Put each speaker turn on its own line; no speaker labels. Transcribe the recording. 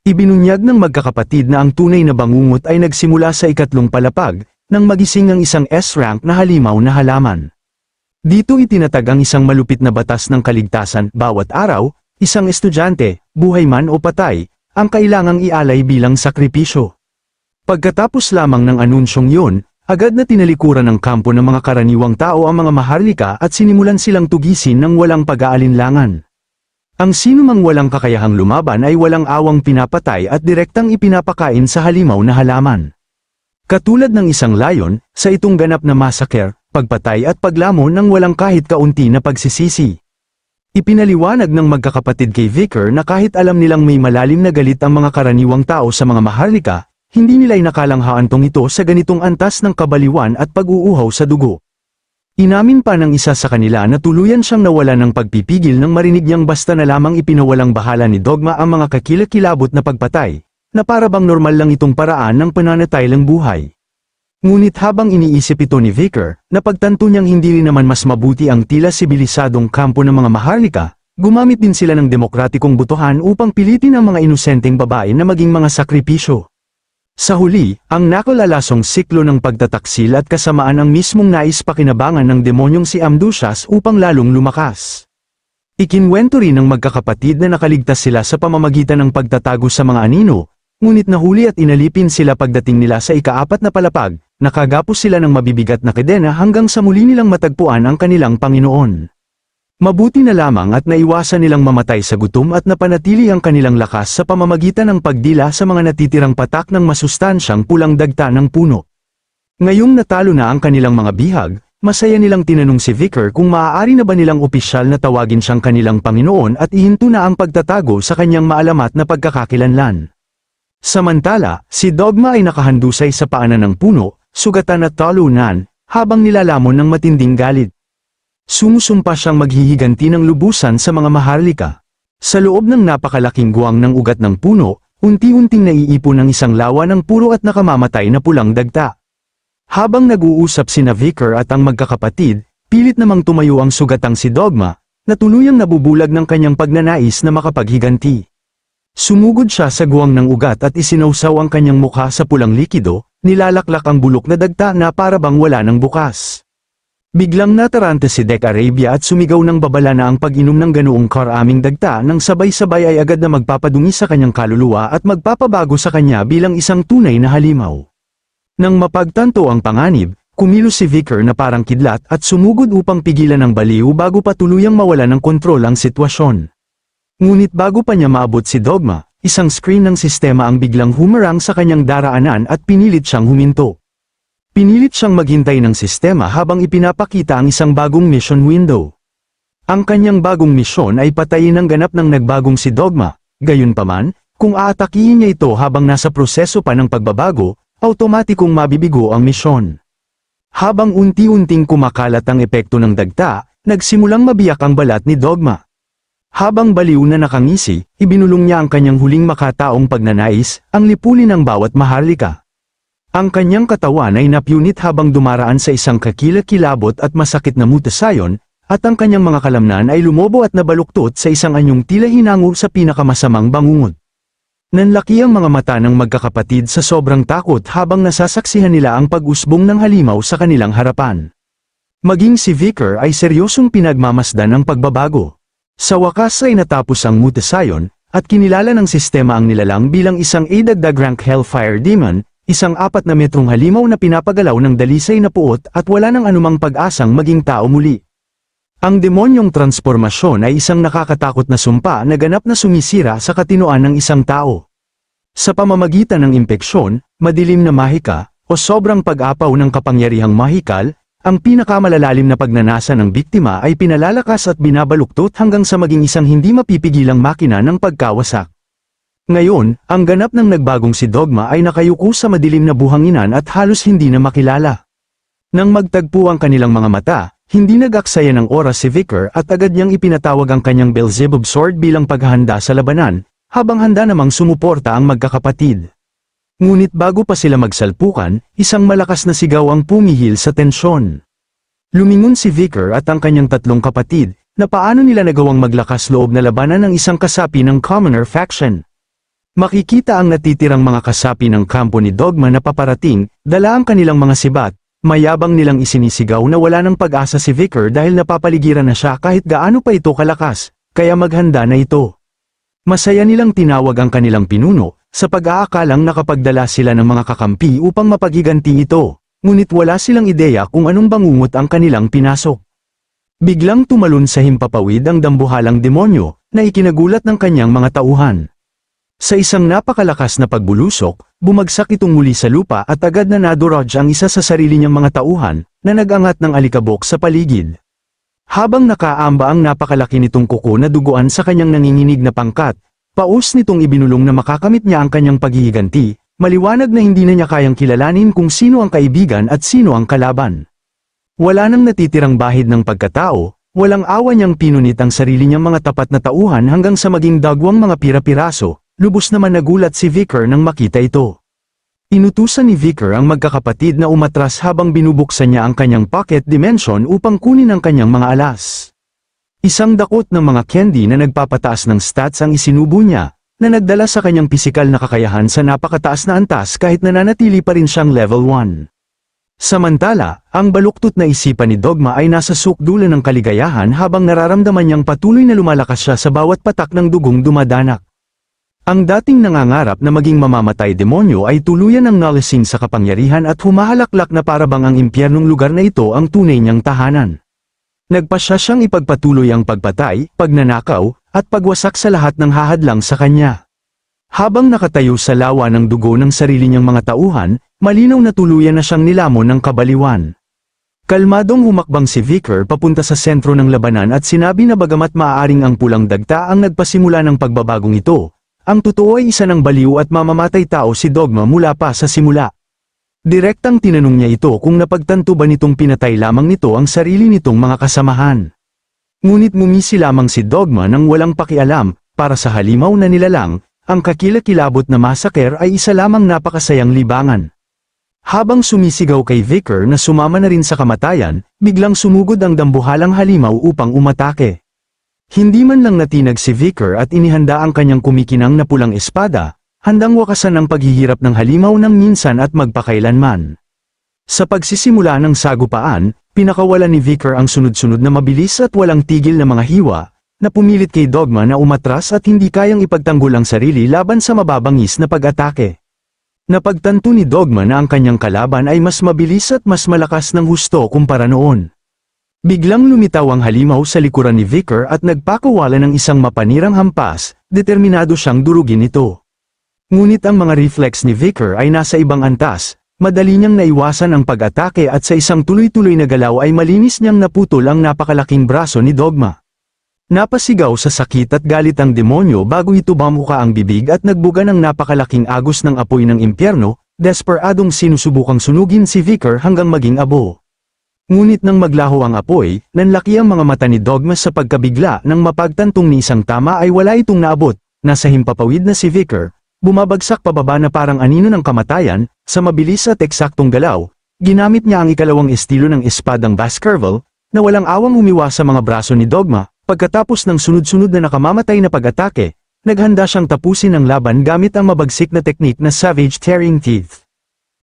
Ibinunyag ng magkakapatid na ang tunay na bangungot ay nagsimula sa ikatlong palapag, nang magising ang isang S-rank na halimaw na halaman. Dito itinatag ang isang malupit na batas ng kaligtasan, bawat araw, isang estudyante, buhay man o patay, ang kailangang ialay bilang sakripisyo. Pagkatapos lamang ng anunsyong yun, agad na tinalikuran ng kampo ng mga karaniwang tao ang mga maharlika at sinimulan silang tugisin ng walang pag-aalinlangan. Ang sinumang walang kakayahang lumaban ay walang awang pinapatay at direktang ipinapakain sa halimaw na halaman. Katulad ng isang layon, sa itong ganap na massacre, pagpatay at paglamon ng walang kahit kaunti na pagsisisi. Ipinaliwanag ng magkakapatid kay Vicar na kahit alam nilang may malalim na galit ang mga karaniwang tao sa mga maharlika, hindi nila inakalanghaantong ito sa ganitong antas ng kabaliwan at pag-uuhaw sa dugo. Inamin pa ng isa sa kanila na tuluyan siyang nawala ng pagpipigil nang marinig niyang basta na lamang ipinawalang bahala ni Dogma ang mga kakilakilabot na pagpatay, na para bang normal lang itong paraan ng pananatiling buhay. Ngunit habang iniisip ito ni Vicar, napagtanto niyang hindi rin naman mas mabuti ang tila sibilisadong kampo ng mga maharlika, gumamit din sila ng demokratikong botohan upang pilitin ang mga inosenteng babae na maging mga sakripisyo. Sa huli, ang nakalalasong siklo ng pagtataksil at kasamaan ang mismong nais pakinabangan ng demonyong si Amdusias upang lalong lumakas. Ikinwento rin ng magkakapatid na nakaligtas sila sa pamamagitan ng pagtatago sa mga anino, ngunit nahuli at inalipin sila pagdating nila sa ika-4 na palapag, nakagapos sila ng mabibigat na kadena hanggang sa muli nilang matagpuan ang kanilang Panginoon. Mabuti na lamang at naiwasan nilang mamatay sa gutom at napanatili ang kanilang lakas sa pamamagitan ng pagdila sa mga natitirang patak ng masustansyang pulang dagta ng puno. Ngayong natalo na ang kanilang mga bihag, masaya nilang tinanong si Vicar kung maaari na ba nilang opisyal na tawagin siyang kanilang Panginoon at ihinto na ang pagtatago sa kanyang maalamat na pagkakakilanlan. Samantala, si Dogma ay nakahandusay sa paanan ng puno, sugatan at talunan, habang nilalamon ng matinding galit. Sumusumpa siyang maghihiganti ng lubusan sa mga maharlika. Sa loob ng napakalaking guwang ng ugat ng puno, unti-unting naiipon ang isang lawa ng puro at nakamamatay na pulang dagta. Habang nag-uusap sina Vicar at ang magkakapatid, pilit namang tumayo ang sugatang si Dogma, na tuluyang nabubulag ng kanyang pagnanais na makapaghiganti. Sumugod siya sa guwang ng ugat at isinawsaw ang kanyang mukha sa pulang likido, nilalaklak ang bulok na dagta na para bang wala ng bukas. Biglang nataranta si Dec Arabia at sumigaw ng babala na ang pag-inom ng ganoong karaming dagta nang sabay-sabay ay agad na magpapadungi sa kanyang kaluluwa at magpapabago sa kanya bilang isang tunay na halimaw. Nang mapagtanto ang panganib, kumilos si Vicar na parang kidlat at sumugod upang pigilan ang baliw bago pa tuluyang mawala ng kontrol ang sitwasyon. Ngunit bago pa niya maabot si Dogma, isang screen ng sistema ang biglang humarang sa kanyang daraanan at pinilit siyang huminto. Pinilit siyang maghintay ng sistema habang ipinapakita ang isang bagong mission window. Ang kanyang bagong misyon ay patayin ang ganap ng nagbagong si Dogma, gayunpaman, kung aatakihin niya ito habang nasa proseso pa ng pagbabago, automatikong mabibigo ang misyon. Habang unti-unting kumakalat ang epekto ng dagta, nagsimulang mabiyak ang balat ni Dogma. Habang baliw na nakangisi, ibinulong niya ang kanyang huling makataong pagnanais, ang lipulin ng bawat maharlika. Ang kanyang katawan ay napyunit habang dumaraan sa isang kakilakilabot at masakit na mutasayon, at ang kanyang mga kalamnan ay lumobo at nabaluktot sa isang anyong tila hinango sa pinakamasamang bangungot. Nanlaki ang mga mata ng magkakapatid sa sobrang takot habang nasasaksihan nila ang pag-usbong ng halimaw sa kanilang harapan. Maging si Vicar ay seryosong pinagmamasdan ng pagbabago. Sa wakas ay natapos ang mutasayon, at kinilala ng sistema ang nilalang bilang isang idagdag rank Hellfire Demon, isang 4 na metrong halimaw na pinapagalaw ng dalisay na puot at wala ng anumang pag-asang maging tao muli. Ang demonyong transformasyon ay isang nakakatakot na sumpa na ganap na sumisira sa katinoan ng isang tao. Sa pamamagitan ng impeksyon, madilim na mahika, o sobrang pag-apaw ng kapangyarihang mahikal, ang pinakamalalalim na pagnanasa ng biktima ay pinalalakas at binabaluktot hanggang sa maging isang hindi mapipigilang makina ng pagkawasak. Ngayon, ang ganap ng nagbagong si Dogma ay nakayuko sa madilim na buhanginan at halos hindi na makilala. Nang magtagpo ang kanilang mga mata, hindi nag-aksaya ng oras si Vicar at agad niyang ipinatawag ang kanyang Beelzebub sword bilang paghahanda sa labanan, habang handa namang sumuporta ang magkakapatid. Ngunit bago pa sila magsalpukan, isang malakas na sigaw ang pumihil sa tensyon. Lumingon si Vicar at ang kanyang 3 kapatid, na paano nila nagawang maglakas loob na labanan ng isang kasapi ng Commoner faction. Makikita ang natitirang mga kasapi ng kampo ni Dogma na paparating, dala ang kanilang mga sibat, mayabang nilang isinisigaw na wala ng pag-asa si Vicar dahil napapaligiran na siya kahit gaano pa ito kalakas, kaya maghanda na ito. Masaya nilang tinawag ang kanilang pinuno, sa pag-aakalang nakapagdala sila ng mga kakampi upang mapaghiganti ito, ngunit wala silang ideya kung anong bangungot ang kanilang pinasok. Biglang tumalon sa himpapawid ang dambuhalang demonyo, na ikinagulat ng kanyang mga tauhan. Sa isang napakalakas na pagbulusok, bumagsak itong muli sa lupa at agad na nadurog ang isa sa sarili niyang mga tauhan, na nagangat ng alikabok sa paligid. Habang nakaamba ang napakalaki nitong kuko na duguan sa kanyang nanginginig na pangkat, paus nitong ibinulong na makakamit niya ang kanyang paghihiganti, maliwanag na hindi na niya kayang kilalanin kung sino ang kaibigan at sino ang kalaban. Wala nang natitirang bahid ng pagkatao, walang awa niyang pinunit ang sarili niyang mga tapat na tauhan hanggang sa maging dagwang mga pira-piraso. Lubos naman nagulat si Vicar nang makita ito. Inutusan ni Vicar ang magkakapatid na umatras habang binubuksan niya ang kanyang pocket dimension upang kunin ang kanyang mga alas. Isang dakot ng mga candy na nagpapataas ng stats ang isinubo niya, na nagdala sa kanyang pisikal na kakayahan sa napakataas na antas kahit nananatili pa rin siyang level 1. Samantala, ang baluktot na isipan ni Dogma ay nasa sukdulan ng kaligayahan habang nararamdaman niyang patuloy na lumalakas siya sa bawat patak ng dugong dumadanak. Ang dating nangangarap na maging mamamatay demonyo ay tuluyan ng nalasing sa kapangyarihan at humahalaklak na parabang ang impyernong lugar na ito ang tunay niyang tahanan. Nagpasya siyang ipagpatuloy ang pagpatay, pagnanakaw, at pagwasak sa lahat ng hahadlang sa kanya. Habang nakatayo sa lawa ng dugo ng sarili niyang mga tauhan, malinaw na tuluyan na siyang nilamon ng kabaliwan. Kalmadong humakbang si Vicar papunta sa sentro ng labanan at sinabi na bagamat maaaring ang pulang dagta ang nagpasimula ng pagbabagong ito, ang totoo ay isa ng baliw at mamamatay tao si Dogma mula pa sa simula. Direktang tinanong niya ito kung napagtanto ba nitong pinatay lamang nito ang sarili nitong mga kasamahan. Ngunit mumisi lamang si Dogma nang walang pakialam, para sa halimaw na nilalang, ang kakilakilabot na masaker ay isa lamang napakasayang libangan. Habang sumisigaw kay Vicar na sumama na rin sa kamatayan, biglang sumugod ang dambuhalang halimaw upang umatake. Hindi man lang natinag si Vicar at inihanda ang kanyang kumikinang na pulang espada, handang wakasan ang paghihirap ng halimaw ng minsan at magpakailanman. Sa pagsisimula ng sagupaan, pinakawalan ni Vicar ang sunod-sunod na mabilis at walang tigil na mga hiwa, na pumilit kay Dogma na umatras at hindi kayang ipagtanggol ang sarili laban sa mababangis na pag-atake. Napagtanto ni Dogma na ang kanyang kalaban ay mas mabilis at mas malakas ng husto kumpara noon. Biglang lumitaw ang halimaw sa likuran ni Vicar at nagpakawala ng isang mapanirang hampas, determinado siyang durugin ito. Ngunit ang mga reflex ni Vicar ay nasa ibang antas, madali niyang naiwasan ang pag-atake at sa isang tuloy-tuloy na galaw ay malinis niyang naputol ang napakalaking braso ni Dogma. Napasigaw sa sakit at galit ang demonyo bago ito bamuka ang bibig at nagbuga ng napakalaking agos ng apoy ng impyerno, desperadong sinusubukang sunugin si Vicar hanggang maging abo. Ngunit nang maglaho ang apoy, nanlaki ang mga mata ni Dogma sa pagkabigla nang mapagtantong ni isang tama ay wala itong naabot, nasa himpapawid na si Vicar, bumabagsak pababa na parang anino ng kamatayan, sa mabilis at eksaktong galaw, ginamit niya ang ikalawang estilo ng espadang Baskerville, na walang awang umiwas sa mga braso ni Dogma, pagkatapos ng sunod-sunod na nakamamatay na pag-atake, naghanda siyang tapusin ang laban gamit ang mabagsik na teknik na Savage Tearing Teeth.